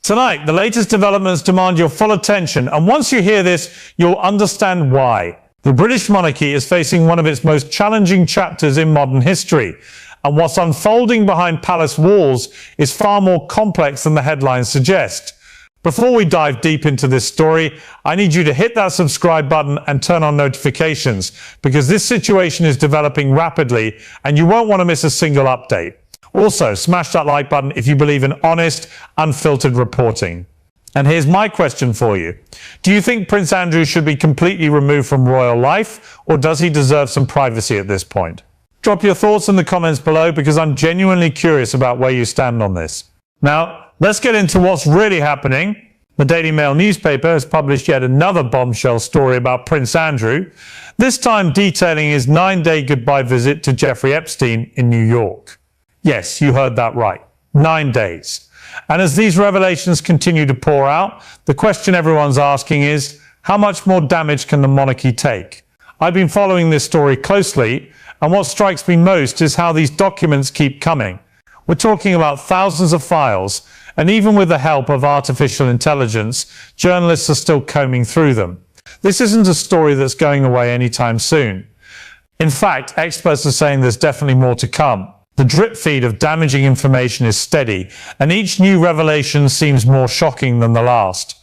Tonight, the latest developments demand your full attention, and once you hear this, you'll understand why. The British monarchy is facing one of its most challenging chapters in modern history, and what's unfolding behind palace walls is far more complex than the headlines suggest. Before we dive deep into this story, I need you to hit that subscribe button and turn on notifications, because this situation is developing rapidly and you won't want to miss a single update. Also, smash that like button if you believe in honest, unfiltered reporting. And here's my question for you. Do you think Prince Andrew should be completely removed from royal life, or does he deserve some privacy at this point? Drop your thoughts in the comments below, because I'm genuinely curious about where you stand on this. Now, let's get into what's really happening. The Daily Mail newspaper has published yet another bombshell story about Prince Andrew, this time detailing his 9-day goodbye visit to Giuffre Epstein in New York. Yes, you heard that right. 9 days. And as these revelations continue to pour out, the question everyone's asking is, how much more damage can the monarchy take? I've been following this story closely, and what strikes me most is how these documents keep coming. We're talking about thousands of files, and even with the help of artificial intelligence, journalists are still combing through them. This isn't a story that's going away anytime soon. In fact, experts are saying there's definitely more to come. The drip feed of damaging information is steady, and each new revelation seems more shocking than the last.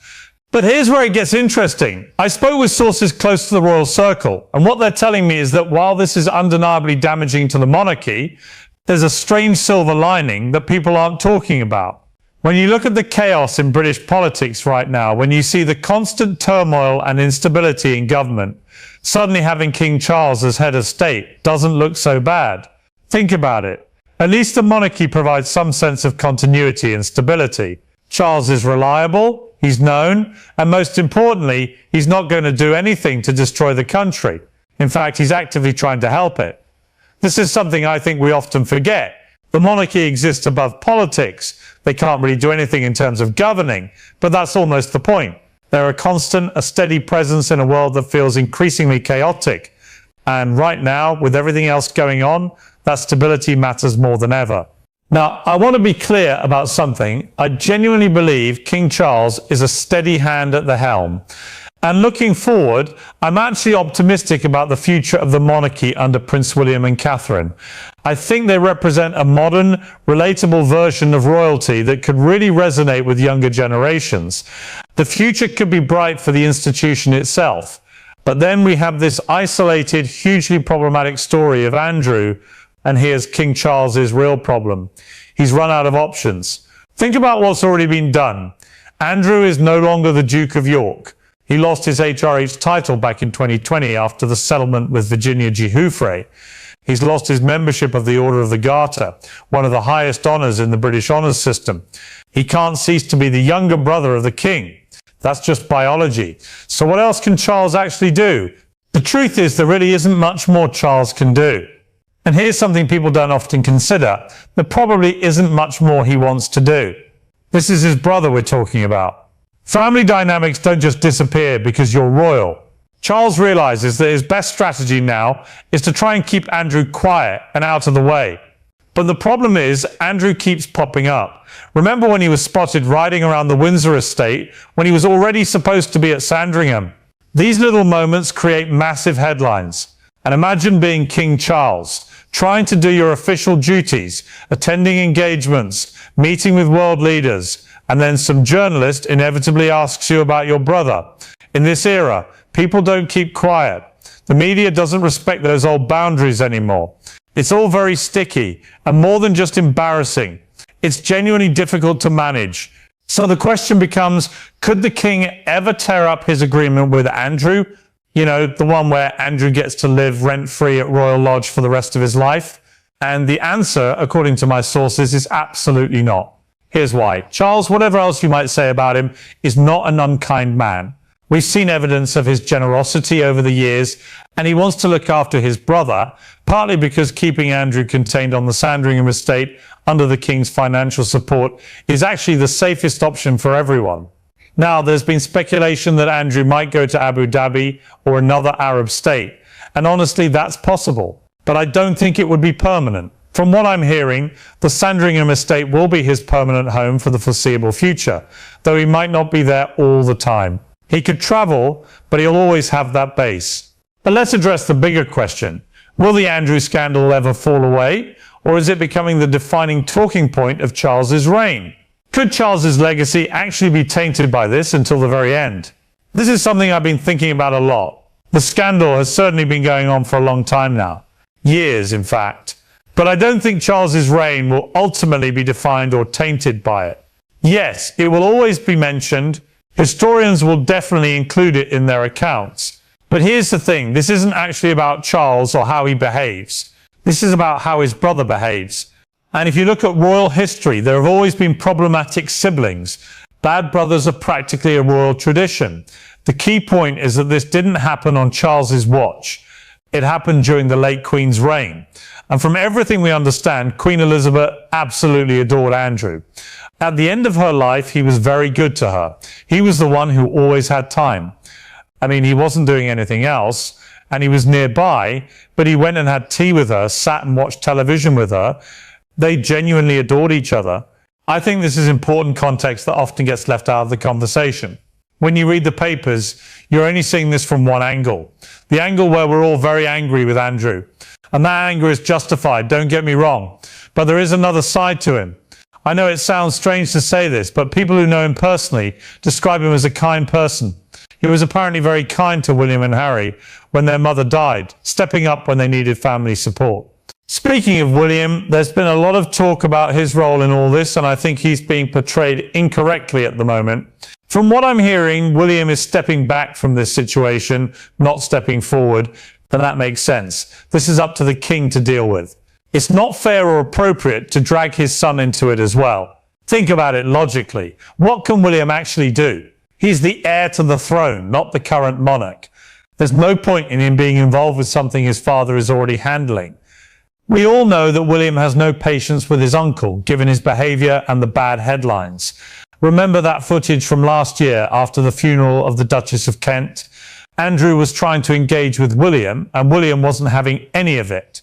But here's where it gets interesting. I spoke with sources close to the royal circle, and what they're telling me is that while this is undeniably damaging to the monarchy, there's a strange silver lining that people aren't talking about. When you look at the chaos in British politics right now, when you see the constant turmoil and instability in government, suddenly having King Charles as head of state doesn't look so bad. Think about it. At least the monarchy provides some sense of continuity and stability. Charles is reliable, he's known, and most importantly, he's not going to do anything to destroy the country. In fact, he's actively trying to help it. This is something I think we often forget. The monarchy exists above politics. They can't really do anything in terms of governing, but that's almost the point. They're a constant, a steady presence in a world that feels increasingly chaotic. And right now, with everything else going on, that stability matters more than ever. Now, I want to be clear about something. I genuinely believe King Charles is a steady hand at the helm. And looking forward, I'm actually optimistic about the future of the monarchy under Prince William and Catherine. I think they represent a modern, relatable version of royalty that could really resonate with younger generations. The future could be bright for the institution itself. But then we have this isolated, hugely problematic story of Andrew, and here's King Charles's real problem. He's run out of options. Think about what's already been done. Andrew is no longer the Duke of York. He lost his HRH title back in 2020 after the settlement with Virginia Giuffre. He's lost his membership of the Order of the Garter, one of the highest honours in the British honours system. He can't cease to be the younger brother of the king. That's just biology. So what else can Charles actually do? The truth is there really isn't much more Charles can do. And here's something people don't often consider. There probably isn't much more he wants to do. This is his brother we're talking about. Family dynamics don't just disappear because you're royal. Charles realizes that his best strategy now is to try and keep Andrew quiet and out of the way. But the problem is, Andrew keeps popping up. Remember when he was spotted riding around the Windsor estate when he was already supposed to be at Sandringham? These little moments create massive headlines. And imagine being King Charles, trying to do your official duties, attending engagements, meeting with world leaders, and then some journalist inevitably asks you about your brother. In this era, people don't keep quiet. The media doesn't respect those old boundaries anymore. It's all very sticky, and more than just embarrassing. It's genuinely difficult to manage. So the question becomes, could the king ever tear up his agreement with Andrew? You know, the one where Andrew gets to live rent-free at Royal Lodge for the rest of his life? And the answer, according to my sources, is absolutely not. Here's why. Charles, whatever else you might say about him, is not an unkind man. We've seen evidence of his generosity over the years, and he wants to look after his brother, partly because keeping Andrew contained on the Sandringham estate under the king's financial support is actually the safest option for everyone. Now, there's been speculation that Andrew might go to Abu Dhabi or another Arab state, and honestly, that's possible. But I don't think it would be permanent. From what I'm hearing, the Sandringham estate will be his permanent home for the foreseeable future, though he might not be there all the time. He could travel, but he'll always have that base. But let's address the bigger question. Will the Andrew scandal ever fall away, or is it becoming the defining talking point of Charles's reign? Could Charles's legacy actually be tainted by this until the very end? This is something I've been thinking about a lot. The scandal has certainly been going on for a long time now. Years, in fact. But I don't think Charles's reign will ultimately be defined or tainted by it. Yes, it will always be mentioned. Historians will definitely include it in their accounts. But here's the thing, this isn't actually about Charles or how he behaves. This is about how his brother behaves. And if you look at royal history, there have always been problematic siblings. Bad brothers are practically a royal tradition. The key point is that this didn't happen on Charles's watch. It happened during the late Queen's reign. And from everything we understand, Queen Elizabeth absolutely adored Andrew. At the end of her life, he was very good to her. He was the one who always had time. I mean, he wasn't doing anything else, and he was nearby, but he went and had tea with her, sat and watched television with her. They genuinely adored each other. I think this is important context that often gets left out of the conversation. When you read the papers, you're only seeing this from one angle. The angle where we're all very angry with Andrew. And that anger is justified, don't get me wrong. But there is another side to him. I know it sounds strange to say this, but people who know him personally describe him as a kind person. He was apparently very kind to William and Harry when their mother died, stepping up when they needed family support. Speaking of William, there's been a lot of talk about his role in all this, and I think he's being portrayed incorrectly at the moment. From what I'm hearing, William is stepping back from this situation, not stepping forward. Then that makes sense. This is up to the king to deal with. It's not fair or appropriate to drag his son into it as well. Think about it logically. What can William actually do? He's the heir to the throne, not the current monarch. There's no point in him being involved with something his father is already handling. We all know that William has no patience with his uncle, given his behaviour and the bad headlines. Remember that footage from last year after the funeral of the Duchess of Kent? Andrew was trying to engage with William, and William wasn't having any of it.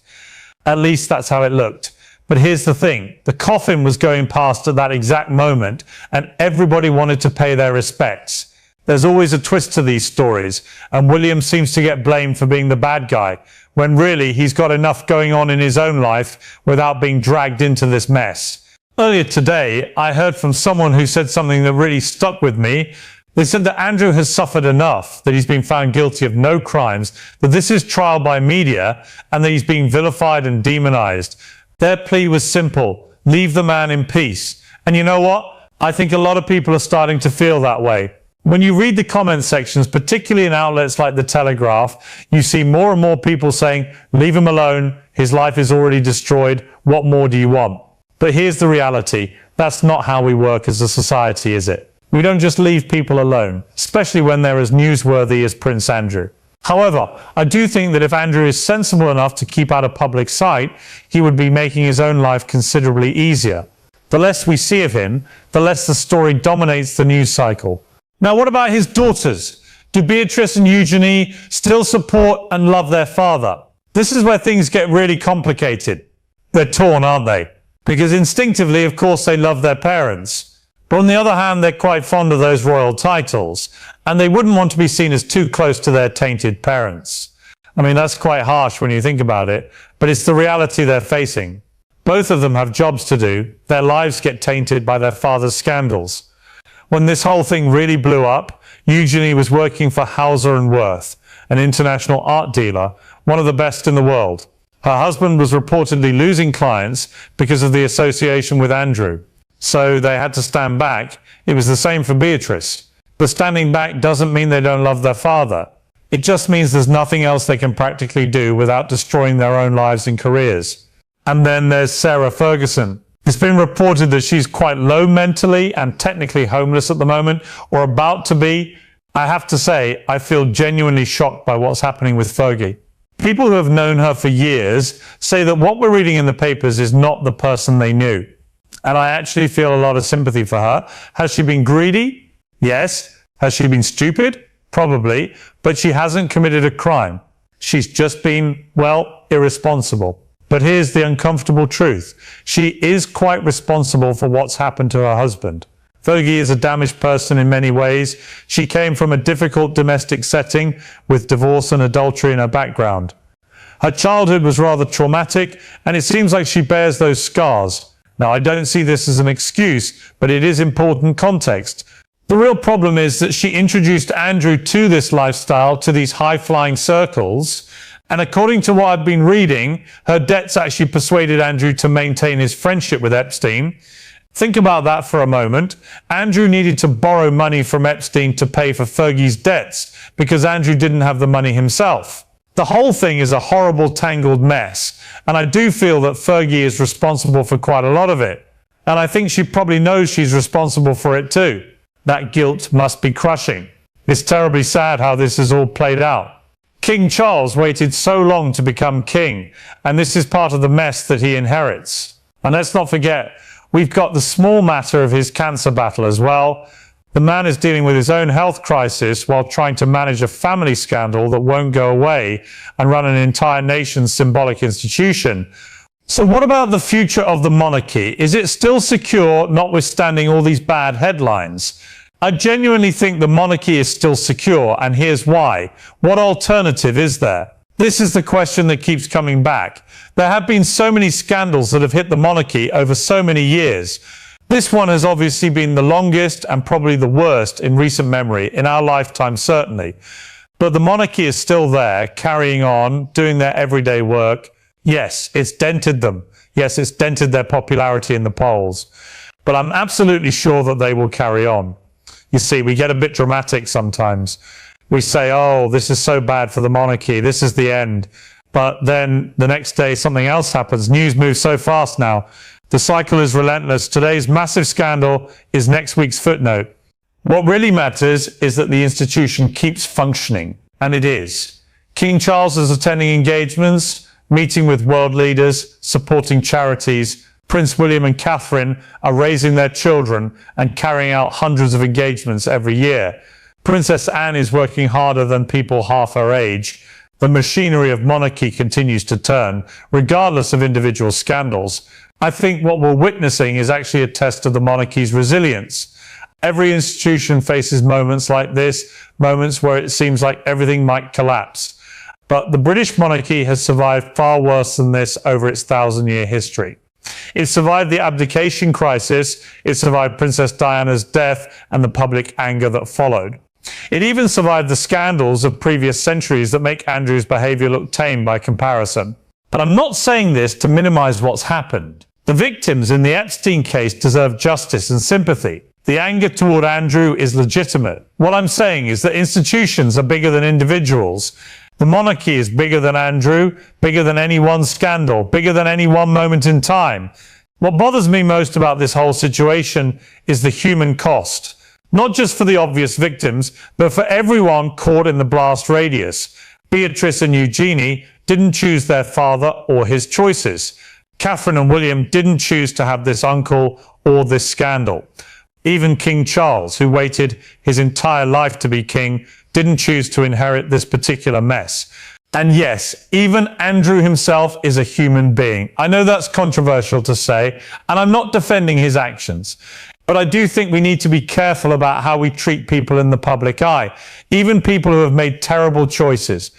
At least that's how it looked. But here's the thing. The coffin was going past at that exact moment, and everybody wanted to pay their respects. There's always a twist to these stories, and William seems to get blamed for being the bad guy, when really he's got enough going on in his own life without being dragged into this mess. Earlier today, I heard from someone who said something that really stuck with me. They said that Andrew has suffered enough, that he's been found guilty of no crimes, that this is trial by media, and that he's being vilified and demonized. Their plea was simple: leave the man in peace. And you know what? I think a lot of people are starting to feel that way. When you read the comment sections, particularly in outlets like The Telegraph, you see more and more people saying, leave him alone, his life is already destroyed, what more do you want? But here's the reality. That's not how we work as a society, is it? We don't just leave people alone, especially when they're as newsworthy as Prince Andrew. However, I do think that if Andrew is sensible enough to keep out of public sight, he would be making his own life considerably easier. The less we see of him, the less the story dominates the news cycle. Now, what about his daughters? Do Beatrice and Eugenie still support and love their father? This is where things get really complicated. They're torn, aren't they? Because instinctively, of course, they love their parents. But on the other hand, they're quite fond of those royal titles, and they wouldn't want to be seen as too close to their tainted parents. I mean, that's quite harsh when you think about it, but it's the reality they're facing. Both of them have jobs to do. Their lives get tainted by their father's scandals. When this whole thing really blew up, Eugenie was working for Hauser and Wirth, an international art dealer, one of the best in the world. Her husband was reportedly losing clients because of the association with Andrew. So they had to stand back. It was the same for Beatrice. But standing back doesn't mean they don't love their father. It just means there's nothing else they can practically do without destroying their own lives and careers. And then there's Sarah Ferguson. It's been reported that she's quite low mentally and technically homeless at the moment, or about to be. I have to say, I feel genuinely shocked by what's happening with Fergie. People who have known her for years say that what we're reading in the papers is not the person they knew. And I actually feel a lot of sympathy for her. Has she been greedy? Yes. Has she been stupid? Probably. But she hasn't committed a crime. She's just been, well, irresponsible. But here's the uncomfortable truth. She is quite responsible for what's happened to her husband. Fergie is a damaged person in many ways. She came from a difficult domestic setting with divorce and adultery in her background. Her childhood was rather traumatic, and it seems like she bears those scars. Now, I don't see this as an excuse, but it is important context. The real problem is that she introduced Andrew to this lifestyle, to these high-flying circles, and according to what I've been reading, her debts actually persuaded Andrew to maintain his friendship with Epstein. Think about that for a moment. Andrew needed to borrow money from Epstein to pay for Fergie's debts because Andrew didn't have the money himself. The whole thing is a horrible, tangled mess, and I do feel that Fergie is responsible for quite a lot of it. And I think she probably knows she's responsible for it too. That guilt must be crushing. It's terribly sad how this has all played out. King Charles waited so long to become king, and this is part of the mess that he inherits. And let's not forget, we've got the small matter of his cancer battle as well. The man is dealing with his own health crisis while trying to manage a family scandal that won't go away and run an entire nation's symbolic institution. So what about the future of the monarchy? Is it still secure, notwithstanding all these bad headlines? I genuinely think the monarchy is still secure, and here's why. What alternative is there? This is the question that keeps coming back. There have been so many scandals that have hit the monarchy over so many years. This one has obviously been the longest and probably the worst in recent memory, in our lifetime certainly. But the monarchy is still there, carrying on, doing their everyday work. Yes, it's dented them. Yes, it's dented their popularity in the polls. But I'm absolutely sure that they will carry on. You see, we get a bit dramatic sometimes. We say, oh, this is so bad for the monarchy, this is the end. But then the next day something else happens. News moves so fast now. The cycle is relentless. Today's massive scandal is next week's footnote. What really matters is that the institution keeps functioning, and it is. King Charles is attending engagements, meeting with world leaders, supporting charities. Prince William and Catherine are raising their children and carrying out hundreds of engagements every year. Princess Anne is working harder than people half her age. The machinery of monarchy continues to turn, regardless of individual scandals. I think what we're witnessing is actually a test of the monarchy's resilience. Every institution faces moments like this, moments where it seems like everything might collapse. But the British monarchy has survived far worse than this over its 1,000-year history. It survived the abdication crisis, it survived Princess Diana's death and the public anger that followed. It even survived the scandals of previous centuries that make Andrew's behaviour look tame by comparison. But I'm not saying this to minimise what's happened. The victims in the Epstein case deserve justice and sympathy. The anger toward Andrew is legitimate. What I'm saying is that institutions are bigger than individuals. The monarchy is bigger than Andrew, bigger than any one scandal, bigger than any one moment in time. What bothers me most about this whole situation is the human cost. Not just for the obvious victims, but for everyone caught in the blast radius. Beatrice and Eugenie didn't choose their father or his choices. Catherine and William didn't choose to have this uncle or this scandal. Even King Charles, who waited his entire life to be king, didn't choose to inherit this particular mess. And yes, even Andrew himself is a human being. I know that's controversial to say, and I'm not defending his actions. But I do think we need to be careful about how we treat people in the public eye, even people who have made terrible choices.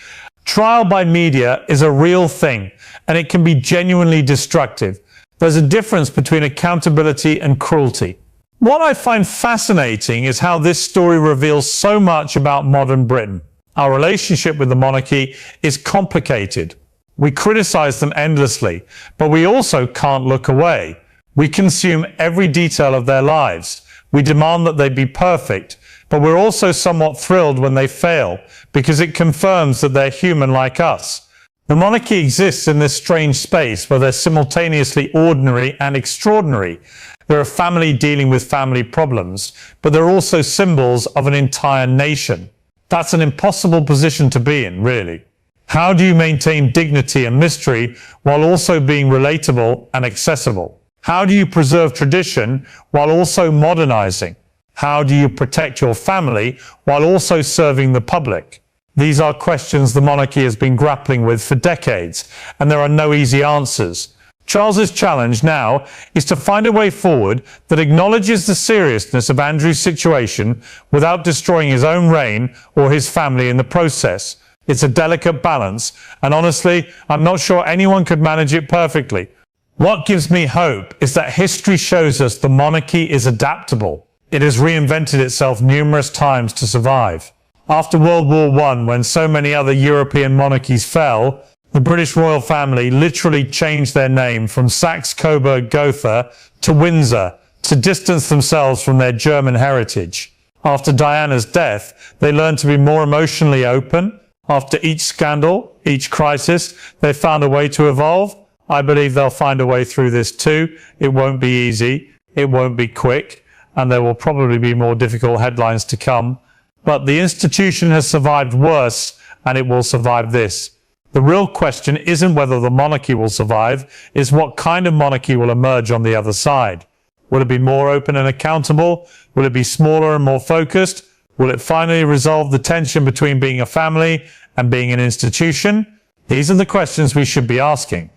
Trial by media is a real thing, and it can be genuinely destructive. There's a difference between accountability and cruelty. What I find fascinating is how this story reveals so much about modern Britain. Our relationship with the monarchy is complicated. We criticize them endlessly, but we also can't look away. We consume every detail of their lives. We demand that they be perfect, but we're also somewhat thrilled when they fail, because it confirms that they're human like us. The monarchy exists in this strange space where they're simultaneously ordinary and extraordinary. They're a family dealing with family problems, but they're also symbols of an entire nation. That's an impossible position to be in, really. How do you maintain dignity and mystery while also being relatable and accessible? How do you preserve tradition while also modernizing? How do you protect your family while also serving the public? These are questions the monarchy has been grappling with for decades, and there are no easy answers. Charles's challenge now is to find a way forward that acknowledges the seriousness of Andrew's situation without destroying his own reign or his family in the process. It's a delicate balance, and honestly, I'm not sure anyone could manage it perfectly. What gives me hope is that history shows us the monarchy is adaptable. It has reinvented itself numerous times to survive. After World War I, when so many other European monarchies fell, the British royal family literally changed their name from Saxe-Coburg-Gotha to Windsor to distance themselves from their German heritage. After Diana's death, they learned to be more emotionally open. After each scandal, each crisis, they found a way to evolve. I believe they'll find a way through this too. It won't be easy, it won't be quick, and there will probably be more difficult headlines to come. But the institution has survived worse, and it will survive this. The real question isn't whether the monarchy will survive, it's what kind of monarchy will emerge on the other side. Will it be more open and accountable? Will it be smaller and more focused? Will it finally resolve the tension between being a family and being an institution? These are the questions we should be asking.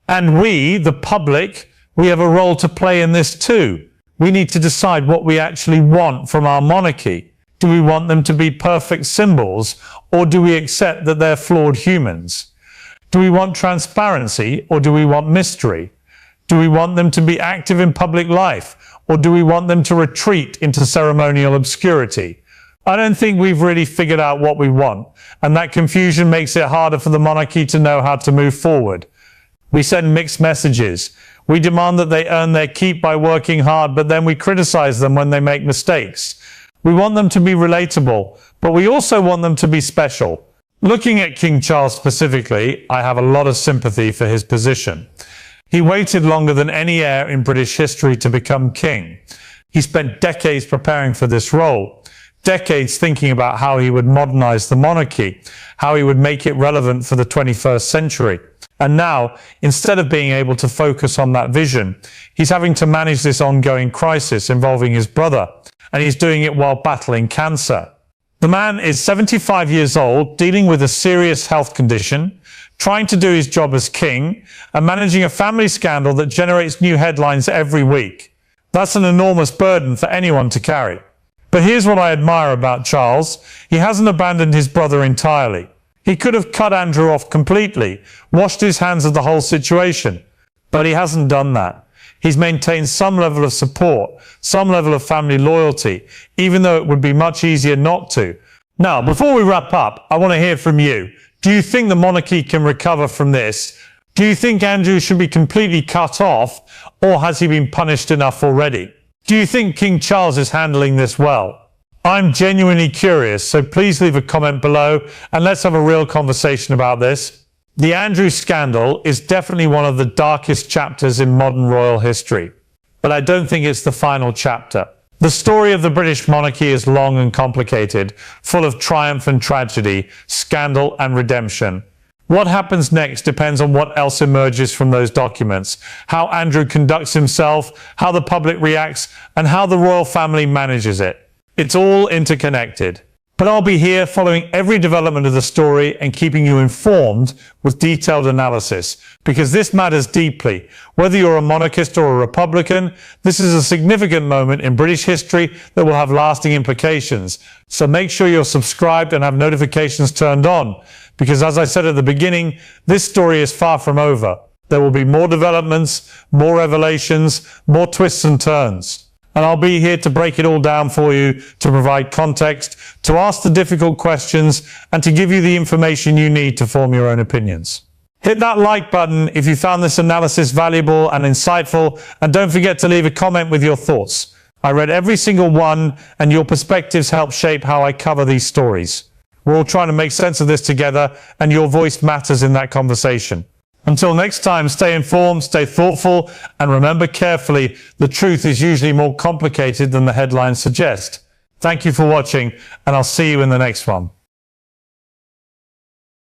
And we, the public, we have a role to play in this too. We need to decide what we actually want from our monarchy. Do we want them to be perfect symbols, or do we accept that they're flawed humans? Do we want transparency, or do we want mystery? Do we want them to be active in public life, or do we want them to retreat into ceremonial obscurity? I don't think we've really figured out what we want, and that confusion makes it harder for the monarchy to know how to move forward. We send mixed messages. We demand that they earn their keep by working hard, but then we criticize them when they make mistakes. We want them to be relatable, but we also want them to be special. Looking at King Charles specifically, I have a lot of sympathy for his position. He waited longer than any heir in British history to become king. He spent decades preparing for this role, decades thinking about how he would modernize the monarchy, how he would make it relevant for the 21st century. And now, instead of being able to focus on that vision, he's having to manage this ongoing crisis involving his brother, and he's doing it while battling cancer. The man is 75 years old, dealing with a serious health condition, trying to do his job as king, and managing a family scandal that generates new headlines every week. That's an enormous burden for anyone to carry. But here's what I admire about Charles. He hasn't abandoned his brother entirely. He could have cut Andrew off completely, washed his hands of the whole situation. But he hasn't done that. He's maintained some level of support, some level of family loyalty, even though it would be much easier not to. Now, before we wrap up, I want to hear from you. Do you think the monarchy can recover from this? Do you think Andrew should be completely cut off, or has he been punished enough already? Do you think King Charles is handling this well? I'm genuinely curious, so please leave a comment below and let's have a real conversation about this. The Andrew scandal is definitely one of the darkest chapters in modern royal history, but I don't think it's the final chapter. The story of the British monarchy is long and complicated, full of triumph and tragedy, scandal and redemption. What happens next depends on what else emerges from those documents, how Andrew conducts himself, how the public reacts, and how the royal family manages it. It's all interconnected. But I'll be here following every development of the story and keeping you informed with detailed analysis, because this matters deeply. Whether you're a monarchist or a Republican, this is a significant moment in British history that will have lasting implications. So make sure you're subscribed and have notifications turned on, because as I said at the beginning, this story is far from over. There will be more developments, more revelations, more twists and turns. And I'll be here to break it all down for you, to provide context, to ask the difficult questions, and to give you the information you need to form your own opinions. Hit that like button if you found this analysis valuable and insightful, and don't forget to leave a comment with your thoughts. I read every single one, and your perspectives help shape how I cover these stories. We're all trying to make sense of this together, and your voice matters in that conversation. Until next time, stay informed, stay thoughtful, and remember carefully, the truth is usually more complicated than the headlines suggest. Thank you for watching, and I'll see you in the next one.